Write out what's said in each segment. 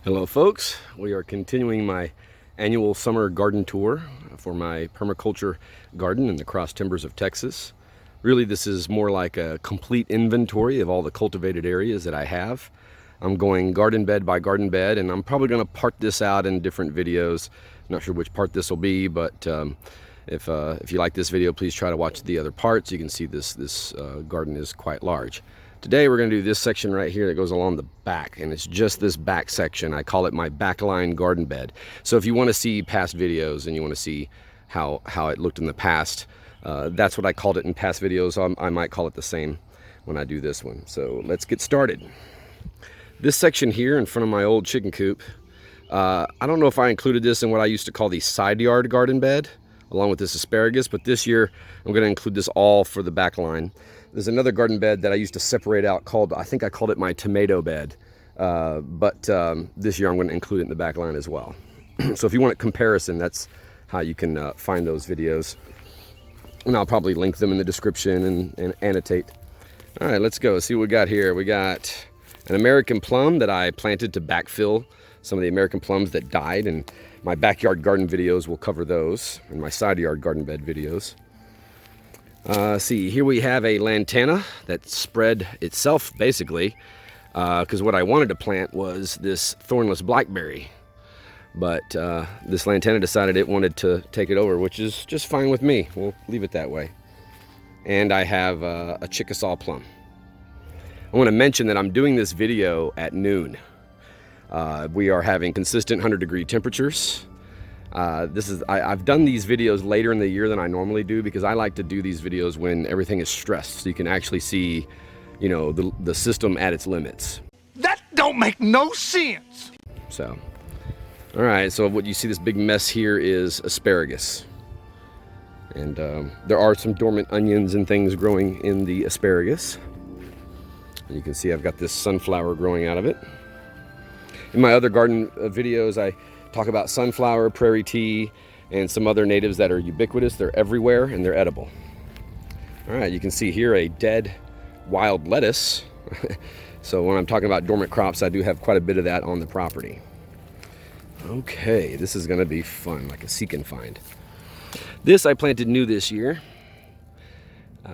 Hello folks, we are continuing my annual summer garden tour for my permaculture garden in the cross timbers of Texas. Really, this is more like a complete inventory of all the cultivated areas that I have. I'm going garden bed by garden bed, and I'm probably going to part this out in different videos. I'm not sure which part this will be, but if you like this video, please try to watch the other parts. You can see this garden is quite large. Today we're going to do this section right here that goes along the back, and it's just this back section. I call it my backline garden bed. So if you want to see past videos and you want to see how it looked in the past, that's what I called it in past videos. I might call it the same when I do this one. So let's get started. This section here in front of my old chicken coop, I don't know if I included this in what I used to call the side yard garden bed along with this asparagus, but this year I'm going to include this all for the back line. There's another garden bed that I used to separate out called, I think I called it my tomato bed, but this year I'm going to include it in the back line as well. So if you want a comparison, that's how you can find those videos, and I'll probably link them in the description and annotate. All right, let's go see what we got here. We got an American plum that I planted to backfill some of the American plums that died, and my backyard garden videos will cover those, and my side yard garden bed videos. See, here we have a lantana that spread itself basically, because what I wanted to plant was this thornless blackberry, but this lantana decided it wanted to take it over, which is just fine with me. We'll leave it that way. And I have a Chickasaw plum. I want to mention that I'm doing this video at noon. We are having consistent 100-degree temperatures. I've done these videos later in the year than I normally do because I like to do these videos when everything is stressed, so you can actually see, you know, the system at its limits. That don't make no sense. So, all right. So what you see, this big mess here is asparagus, and there are some dormant onions and things growing in the asparagus. You can see I've got this sunflower growing out of it. In my other garden videos, I talk about sunflower, prairie tea, and some other natives that are ubiquitous. They're everywhere and they're edible. All right, you can see here a dead wild lettuce. So when I'm talking about dormant crops, I do have quite a bit of that on the property. Okay, this is gonna be fun, like a seek and find. This I planted new this year.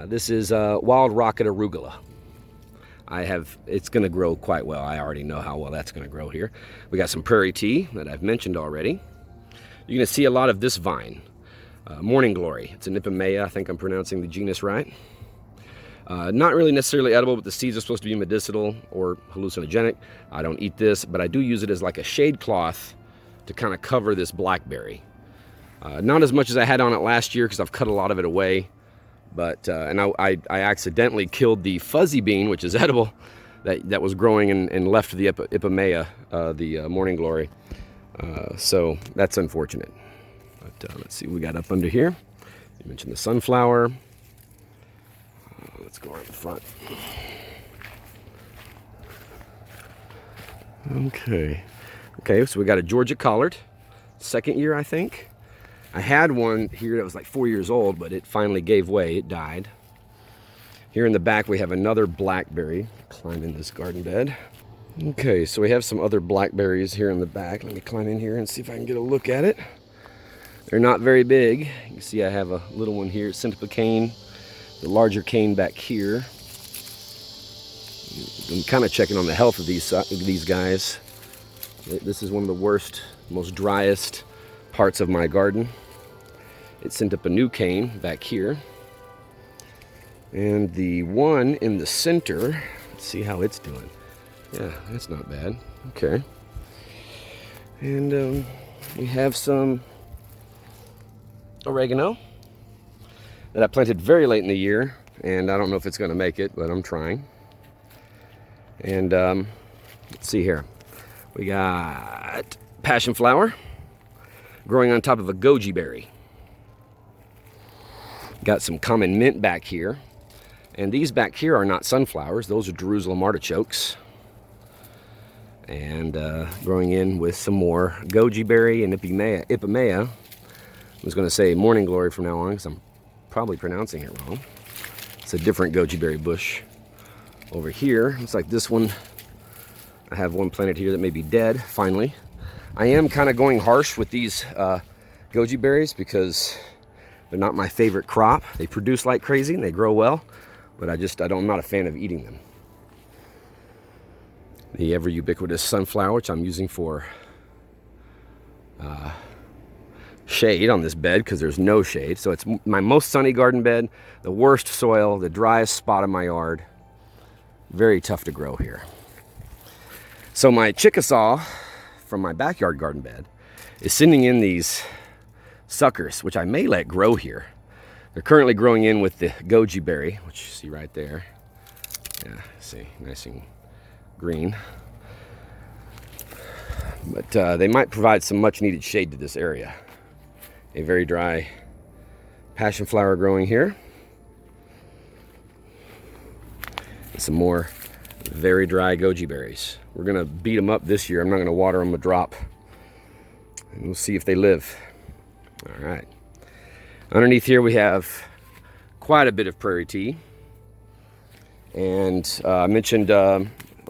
This is wild rocket arugula. It's going to grow quite well. I already know how well that's going to grow here. We got some prairie tea that I've mentioned already. You're going to see a lot of this vine, morning glory. It's an Ipomaea. I think I'm pronouncing the genus right. Not really necessarily edible, but the seeds are supposed to be medicinal or hallucinogenic. I don't eat this, but I do use it as like a shade cloth to kind of cover this blackberry. Not as much as I had on it last year because I've cut a lot of it away. But and I accidentally killed the fuzzy bean, which is edible, that was growing and left the Ipomaea, the morning glory. So that's unfortunate. But let's see what we got up under here. You mentioned the sunflower. Let's go around the front. Okay, so we got a Georgia collard, second year I think. I had one here that was like 4 years old, but it finally gave way, it died. Here in the back we have another blackberry. Climb in this garden bed. Okay, so we have some other blackberries here in the back. Let me climb in here and see if I can get a look at it. They're not very big. You can see I have a little one here, Centipede cane. The larger cane back here. I'm kind of checking on the health of these guys. This is one of the worst, most driest parts of my garden. It sent up a new cane back here, and the one in the center, let's see how it's doing. Yeah, that's not bad. Okay, and we have some oregano that I planted very late in the year, and I don't know if it's going to make it, but I'm trying. And let's see here, we got passion flower growing on top of a goji berry. Got some common mint back here. And these back here are not sunflowers. Those are Jerusalem artichokes. And growing in with some more goji berry and Ipomaea. I was going to say morning glory from now on because I'm probably pronouncing it wrong. It's a different goji berry bush. Over here, looks like this one I have one planted here that may be dead, finally. I am kind of going harsh with these goji berries because they're not my favorite crop. They produce like crazy and they grow well, but I'm not a fan of eating them. The ever ubiquitous sunflower, which I'm using for shade on this bed because there's no shade. So it's my most sunny garden bed, the worst soil, the driest spot in my yard. Very tough to grow here. So my Chickasaw from my backyard garden bed is sending in these suckers, which I may let grow here. They're currently growing in with the goji berry, which you see right there. Yeah, see, nice and green. But they might provide some much needed shade to this area. A very dry passion flower growing here. And some more very dry goji berries. We're gonna beat them up this year. I'm not gonna water them a drop. And we'll see if they live. All right. Underneath here we have quite a bit of prairie tea. And I mentioned,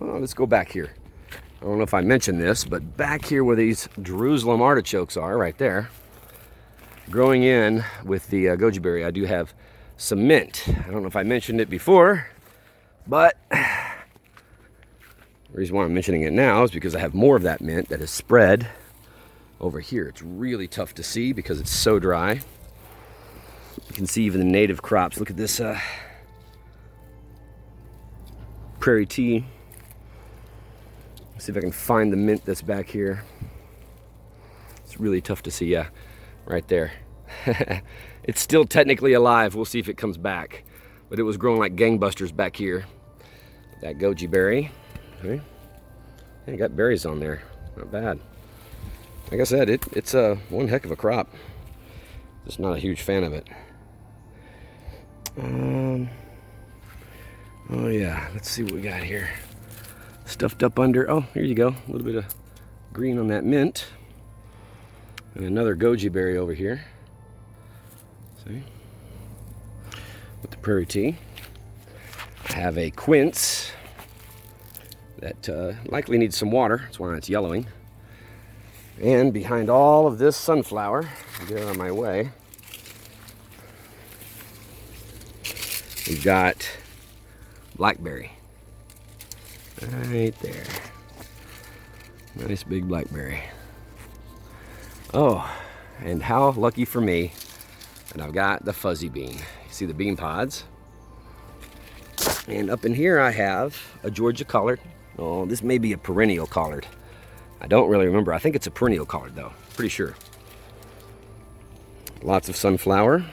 let's go back here. I don't know if I mentioned this, but back here where these Jerusalem artichokes are, right there, growing in with the goji berry, I do have some mint. I don't know if I mentioned it before, but the reason why I'm mentioning it now is because I have more of that mint that is spread over here. It's really tough to see because it's so dry. You can see even the native crops. Look at this prairie tea. See if I can find the mint that's back here. It's really tough to see, yeah, right there. It's still technically alive. We'll see if it comes back. But it was growing like gangbusters back here. That goji berry. Okay. Yeah, got berries on there. Not bad. Like I said, it's one heck of a crop. Just not a huge fan of it. Oh yeah, let's see what we got here. Stuffed up under, oh, here you go. A little bit of green on that mint. And another goji berry over here. See? With the prairie tea. I have a quince that likely needs some water. That's why it's yellowing. And behind all of this sunflower, I'll get it on my way, we've got blackberry. Right there. Nice big blackberry. Oh, and how lucky for me that I've got the fuzzy bean. You see the bean pods? And up in here I have a Georgia collard. Oh, this may be a perennial collard. I don't really remember. I think it's a perennial collard though. Pretty sure. Lots of sunflower.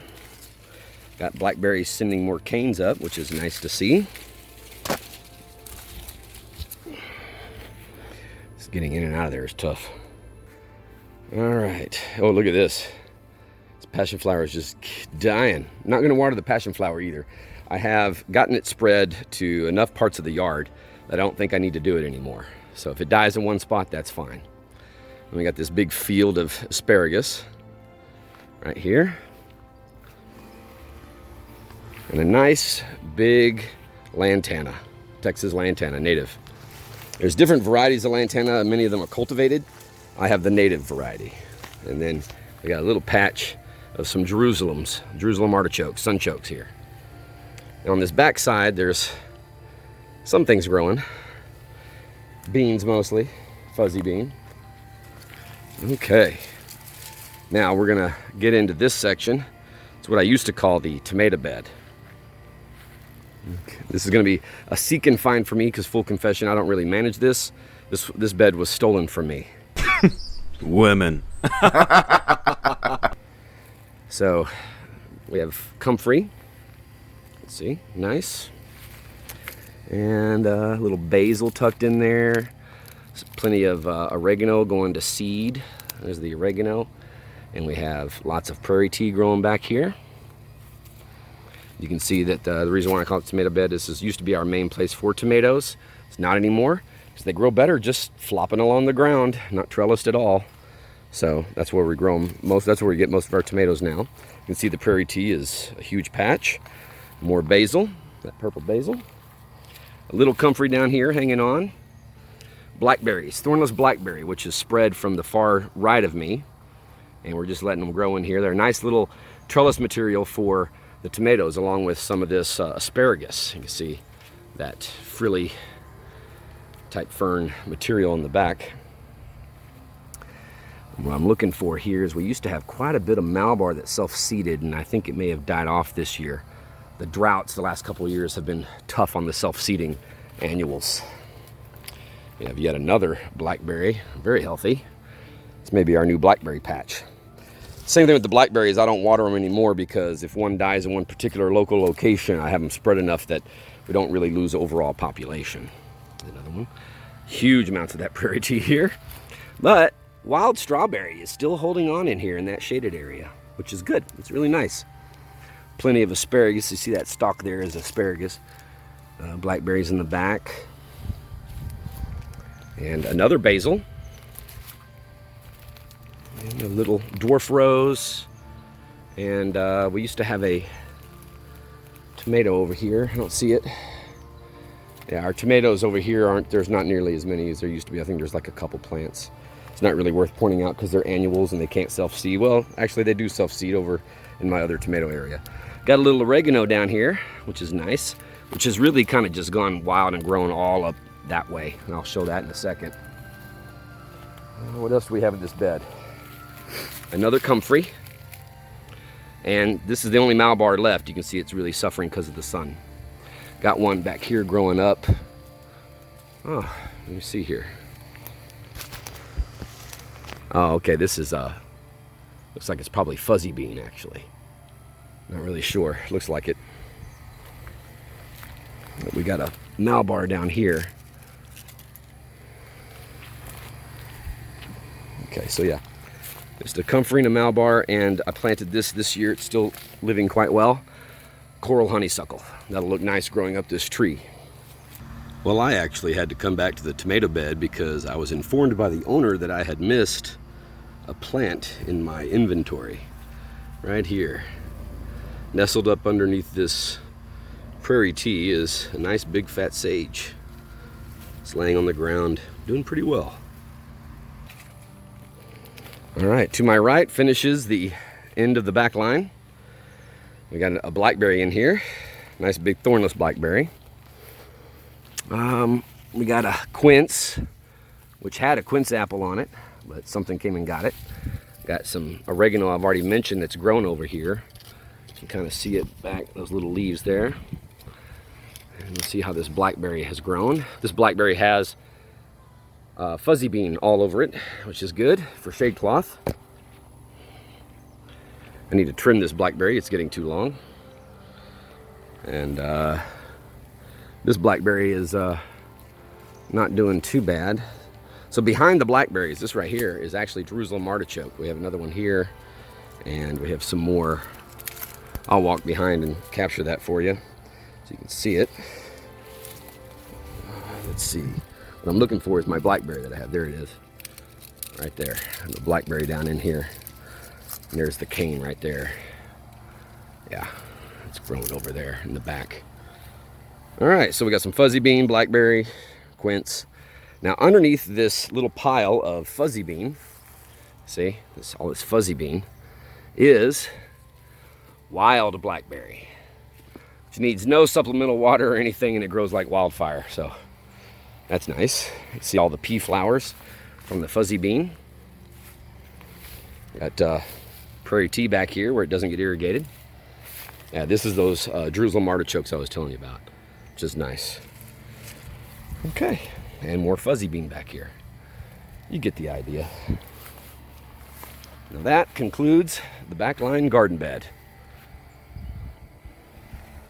Got blackberries sending more canes up, which is nice to see. Getting in and out of there is tough. All right. Oh, look at this. This passion flower is just dying. I'm not going to water the passion flower either. I have gotten it spread to enough parts of the yard that I don't think I need to do it anymore. So if it dies in one spot, that's fine. And we got this big field of asparagus right here. And a nice big lantana, Texas lantana, native. There's different varieties of lantana. Many of them are cultivated. I have the native variety. And then we got a little patch of some Jerusalem artichokes, sunchokes here. And on this back side, there's some things growing. Beans mostly, fuzzy bean. Okay. Now we're gonna get into this section. It's what I used to call the tomato bed. Okay. This is going to be a seek and find for me because, full confession, I don't really manage this. This bed was stolen from me. Women. So we have comfrey. Let's see, nice. And a little basil tucked in there. Plenty of oregano going to seed. There's the oregano. And we have lots of prairie tea growing back here. You can see that the reason why I call it tomato bed is this used to be our main place for tomatoes. It's not anymore because they grow better just flopping along the ground, not trellised at all. So that's where we grow them most. That's where we get most of our tomatoes now. You can see the prairie tea is a huge patch. More basil, that purple basil. A little comfrey down here hanging on. blackberries, thornless blackberry, which is spread from the far right of me. And we're just letting them grow in here. They're a nice little trellis material for the tomatoes, along with some of this asparagus. You can see that frilly type fern material in the back. What I'm looking for here is we used to have quite a bit of malbar that self-seeded, and I think it may have died off this year. The droughts the last couple of years have been tough on the self-seeding annuals. We have yet another blackberry, very healthy. It's maybe our new blackberry patch. Same thing with the blackberries. I don't water them anymore because if one dies in one particular local location, I have them spread enough that we don't really lose overall population. Another one. Huge amounts of that prairie tea here. But wild strawberry is still holding on in here in that shaded area, which is good. It's really nice. Plenty of asparagus. You see that stalk there is asparagus. Blackberries in the back. And another basil. And a little dwarf rose. And we used to have a tomato over here. I don't see it. Yeah, our tomatoes over here there's not nearly as many as there used to be. I think there's like a couple plants. It's not really worth pointing out because they're annuals and they can't self-seed. Well, actually they do self-seed over in my other tomato area. Got a little oregano down here, which is nice, which has really kind of just gone wild and grown all up that way. And I'll show that in a second. What else do we have in this bed? Another comfrey. And this is the only malbar left. You can see it's really suffering because of the sun. Got one back here growing up. Oh, let me see here. Oh, okay, this is looks like it's probably fuzzy bean actually. Not really sure, looks like it. But we got a malbar down here. Okay, so yeah, it's the comfrey and a malbar, and I planted this year. It's still living quite well. Coral honeysuckle. That'll look nice growing up this tree. Well, I actually had to come back to the tomato bed because I was informed by the owner that I had missed a plant in my inventory. Right here. Nestled up underneath this prairie tea is a nice big fat sage. It's laying on the ground, doing pretty well. All right, to my right finishes the end of the back line. We got a blackberry in here, nice big thornless blackberry. We got a quince, which had a quince apple on it, but something came and got it. Got some oregano I've already mentioned that's grown over here. You can kind of see it back, those little leaves there. And we'll see how this blackberry has grown. This blackberry has fuzzy bean all over it, which is good for shade cloth. I need to trim this blackberry, it's getting too long. And this blackberry is not doing too bad. So behind the blackberries, this right here is actually Jerusalem artichoke. We have another one here, and we have some more. I'll walk behind and capture that for you so you can see it. Let's see. What I'm looking for is my blackberry that I have. There it is. Right there. And the blackberry down in here. And there's the cane right there. Yeah, it's grown over there in the back. All right, so we got some fuzzy bean, blackberry, quince. Now underneath this little pile of fuzzy bean, see, all this fuzzy bean, is wild blackberry, which needs no supplemental water or anything, and it grows like wildfire. So that's nice. You see all the pea flowers from the fuzzy bean. Got prairie tea back here where it doesn't get irrigated. Yeah, this is those Jerusalem artichokes I was telling you about, which is nice. Okay, and more fuzzy bean back here. You get the idea. Now that concludes the backline garden bed.